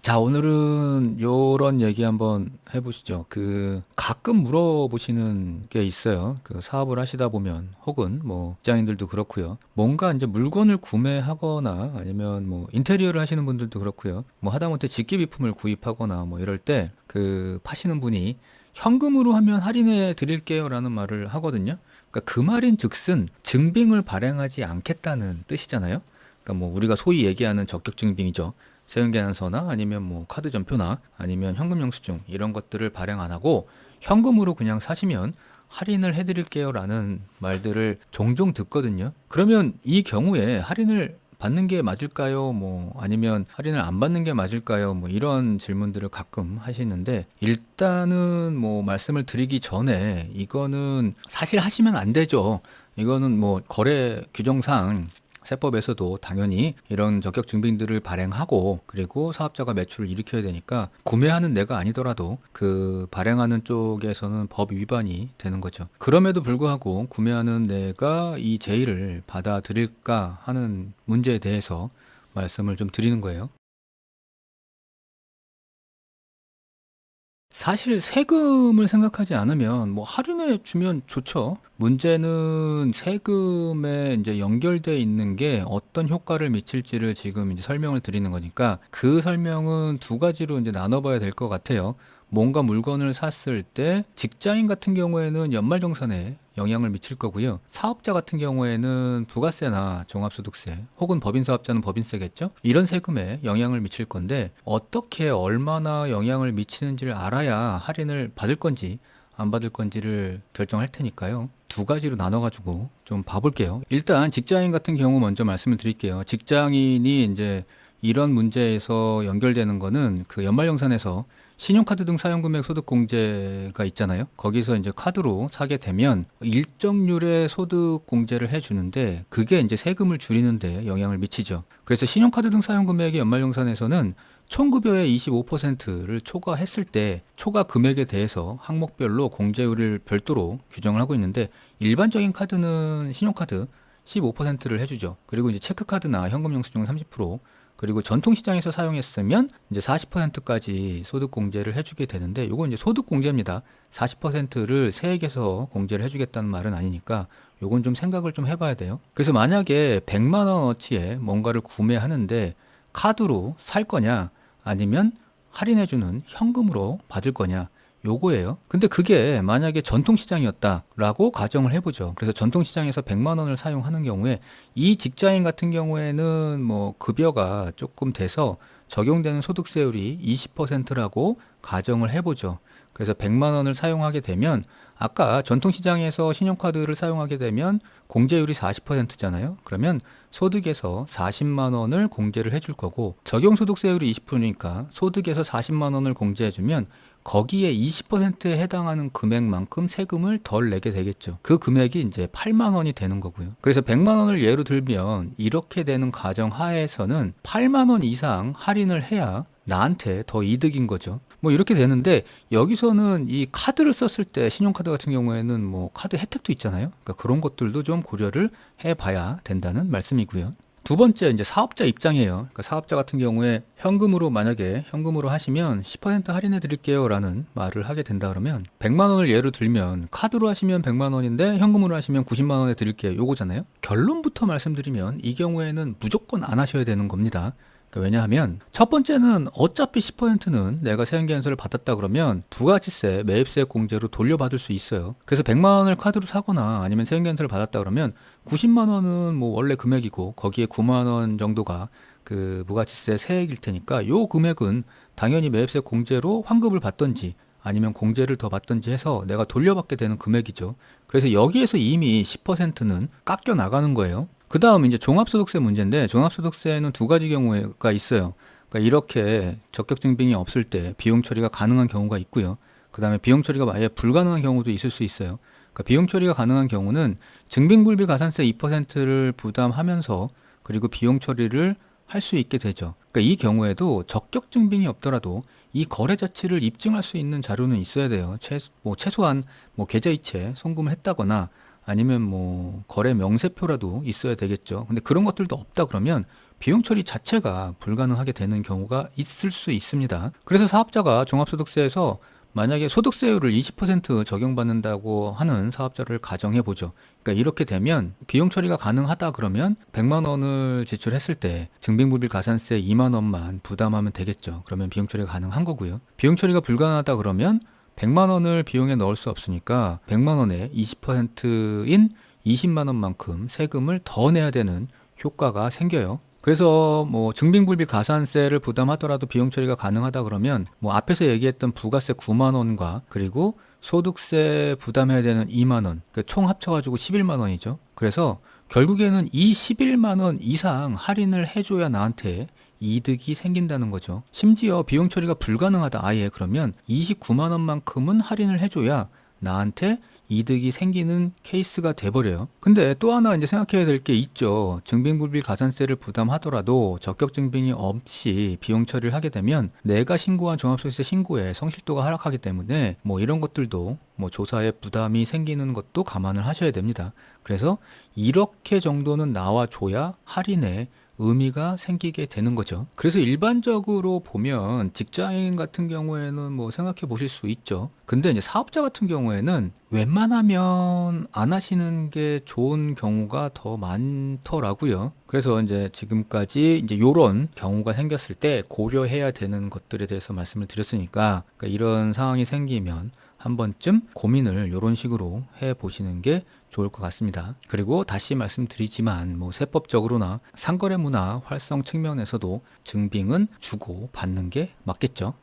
자, 오늘은 요런 얘기 한번 해보시죠. 가끔 물어보시는 게 있어요. 사업을 하시다 보면, 혹은 뭐, 직장인들도 그렇고요. 뭔가 이제 물건을 구매하거나, 아니면 뭐, 인테리어를 하시는 분들도 그렇고요. 뭐, 하다못해 직기비품을 구입하거나, 뭐, 이럴 때, 파시는 분이 현금으로 하면 할인해 드릴게요 라는 말을 하거든요. 그러니까 그 말인 즉슨 증빙을 발행하지 않겠다는 뜻이잖아요. 그러니까 뭐, 우리가 소위 얘기하는 적격 증빙이죠. 세금계산서나 아니면 뭐 카드 전표나 아니면 현금 영수증 이런 것들을 발행 안 하고 현금으로 그냥 사시면 할인을 해드릴게요 라는 말들을 종종 듣거든요. 그러면 이 경우에 할인을 받는 게 맞을까요? 뭐 아니면 할인을 안 받는 게 맞을까요? 뭐 이런 질문들을 가끔 하시는데, 일단은 뭐 말씀을 드리기 전에 이거는 사실 하시면 안 되죠. 이거는 뭐 거래 규정상 세법에서도 당연히 이런 적격 증빙들을 발행하고, 그리고 사업자가 매출을 일으켜야 되니까 구매하는 내가 아니더라도 발행하는 쪽에서는 법 위반이 되는 거죠. 그럼에도 불구하고 구매하는 내가 이 제의를 받아들일까 하는 문제에 대해서 말씀을 좀 드리는 거예요. 사실 세금을 생각하지 않으면 뭐 할인해 주면 좋죠. 문제는 세금에 이제 연결돼 있는 게 어떤 효과를 미칠지를 지금 이제 설명을 드리는 거니까, 그 설명은 두 가지로 이제 나눠봐야 될 것 같아요. 뭔가 물건을 샀을 때 직장인 같은 경우에는 연말정산에 영향을 미칠 거고요. 사업자 같은 경우에는 부가세나 종합소득세, 혹은 법인사업자는 법인세겠죠? 이런 세금에 영향을 미칠 건데, 어떻게 얼마나 영향을 미치는지를 알아야 할인을 받을 건지 안 받을 건지를 결정할 테니까요. 두 가지로 나눠가지고 좀 봐볼게요. 일단 직장인 같은 경우 먼저 말씀을 드릴게요. 직장인이 이제 이런 문제에서 연결되는 거는 연말정산에서 신용카드 등 사용금액 소득공제가 있잖아요. 거기서 이제 카드로 사게 되면 일정률의 소득공제를 해주는데, 그게 이제 세금을 줄이는데 영향을 미치죠. 그래서 신용카드 등 사용금액이 연말정산에서는 총급여의 25%를 초과했을 때 초과 금액에 대해서 항목별로 공제율을 별도로 규정을 하고 있는데, 일반적인 카드는 신용카드 15%를 해주죠. 그리고 이제 체크카드나 현금영수증은 30%, 그리고 전통시장에서 사용했으면 이제 40%까지 소득공제를 해주게 되는데, 요건 이제 소득공제입니다. 40%를 세액에서 공제를 해주겠다는 말은 아니니까 요건 좀 생각을 좀 해봐야 돼요. 그래서 만약에 100만 원어치의 뭔가를 구매하는데 카드로 살 거냐, 아니면 할인해주는 현금으로 받을 거냐, 요거예요. 근데 그게 만약에 전통시장이었다라고 가정을 해보죠. 그래서 전통시장에서 100만 원을 사용하는 경우에 이 직장인 같은 경우에는 뭐 급여가 조금 돼서 적용되는 소득세율이 20%라고 가정을 해보죠. 그래서 100만 원을 사용하게 되면, 아까 전통시장에서 신용카드를 사용하게 되면 공제율이 40%잖아요. 그러면 소득에서 40만 원을 공제를 해줄 거고, 적용소득세율이 20%니까 소득에서 40만 원을 공제해주면 거기에 20%에 해당하는 금액만큼 세금을 덜 내게 되겠죠. 그 금액이 이제 8만 원이 되는 거고요. 그래서 100만 원을 예로 들면, 이렇게 되는 가정 하에서는 8만 원 이상 할인을 해야 나한테 더 이득인 거죠. 뭐 이렇게 되는데, 여기서는 이 카드를 썼을 때, 신용카드 같은 경우에는 뭐 카드 혜택도 있잖아요. 그러니까 그런 것들도 좀 고려를 해봐야 된다는 말씀이고요. 두 번째, 이제 사업자 입장이에요. 그러니까 사업자 같은 경우에 만약에 현금으로 하시면 10% 할인해 드릴게요 라는 말을 하게 된다 그러면, 100만 원을 예로 들면 카드로 하시면 100만 원인데 현금으로 하시면 90만 원에 드릴게요, 요거잖아요. 결론부터 말씀드리면 이 경우에는 무조건 안 하셔야 되는 겁니다. 왜냐하면 첫 번째는 어차피 10%는 내가 세금계산서를 받았다 그러면 부가지세, 매입세 공제로 돌려받을 수 있어요. 그래서 100만 원을 카드로 사거나 아니면 세금계산서를 받았다 그러면 90만 원은 뭐 원래 금액이고, 거기에 9만 원 정도가 부가지세 세액일 테니까, 요 금액은 당연히 매입세 공제로 환급을 받던지 아니면 공제를 더 받던지 해서 내가 돌려받게 되는 금액이죠. 그래서 여기에서 이미 10%는 깎여 나가는 거예요. 그 다음 이제 종합소득세 문제인데, 종합소득세는 두 가지 경우가 있어요. 그러니까 이렇게 적격증빙이 없을 때 비용 처리가 가능한 경우가 있고요. 그 다음에 비용 처리가 아예 불가능한 경우도 있을 수 있어요. 그러니까 비용 처리가 가능한 경우는 증빙불비 가산세 2%를 부담하면서, 그리고 비용 처리를 할 수 있게 되죠. 그러니까 이 경우에도 적격증빙이 없더라도 이 거래 자체를 입증할 수 있는 자료는 있어야 돼요. 최소한 뭐 계좌이체 송금을 했다거나, 아니면 뭐 거래 명세표라도 있어야 되겠죠. 근데 그런 것들도 없다 그러면 비용 처리 자체가 불가능하게 되는 경우가 있을 수 있습니다. 그래서 사업자가 종합소득세에서 만약에 소득세율을 20% 적용받는다고 하는 사업자를 가정해 보죠. 그러니까 이렇게 되면 비용 처리가 가능하다 그러면 100만 원을 지출했을 때 증빙불입 가산세 2만 원만 부담하면 되겠죠. 그러면 비용 처리가 가능한 거고요. 비용 처리가 불가능하다 그러면 100만 원을 비용에 넣을 수 없으니까 100만 원에 20%인 20만 원만큼 세금을 더 내야 되는 효과가 생겨요. 그래서 뭐 증빙불입 가산세를 부담하더라도 비용 처리가 가능하다 그러면 뭐 앞에서 얘기했던 부가세 9만 원과 그리고 소득세 부담해야 되는 2만 원, 총 합쳐가지고 11만 원이죠. 그래서 결국에는 이 11만 원 이상 할인을 해줘야 나한테 이득이 생긴다는 거죠. 심지어 비용 처리가 불가능하다 아예 그러면 29만 원만큼은 할인을 해줘야 나한테 이득이 생기는 케이스가 돼버려요. 근데 또 하나 이제 생각해야 될 게 있죠. 증빙불입 가산세를 부담하더라도 적격 증빙이 없이 비용 처리를 하게 되면 내가 신고한 종합소득세 신고에 성실도가 하락하기 때문에 뭐 이런 것들도 뭐 조사에 부담이 생기는 것도 감안을 하셔야 됩니다. 그래서 이렇게 정도는 나와줘야 할인에 의미가 생기게 되는 거죠. 그래서 일반적으로 보면 직장인 같은 경우에는 뭐 생각해 보실 수 있죠. 근데 이제 사업자 같은 경우에는 웬만하면 안 하시는 게 좋은 경우가 더 많더라고요. 그래서 이제 지금까지 이제 요런 경우가 생겼을 때 고려해야 되는 것들에 대해서 말씀을 드렸으니까 그러니까 이런 상황이 생기면 한 번쯤 고민을 이런 식으로 해 보시는 게 좋을 것 같습니다. 그리고 다시 말씀드리지만 뭐 세법적으로나 상거래 문화 활성 측면에서도 증빙은 주고 받는 게 맞겠죠.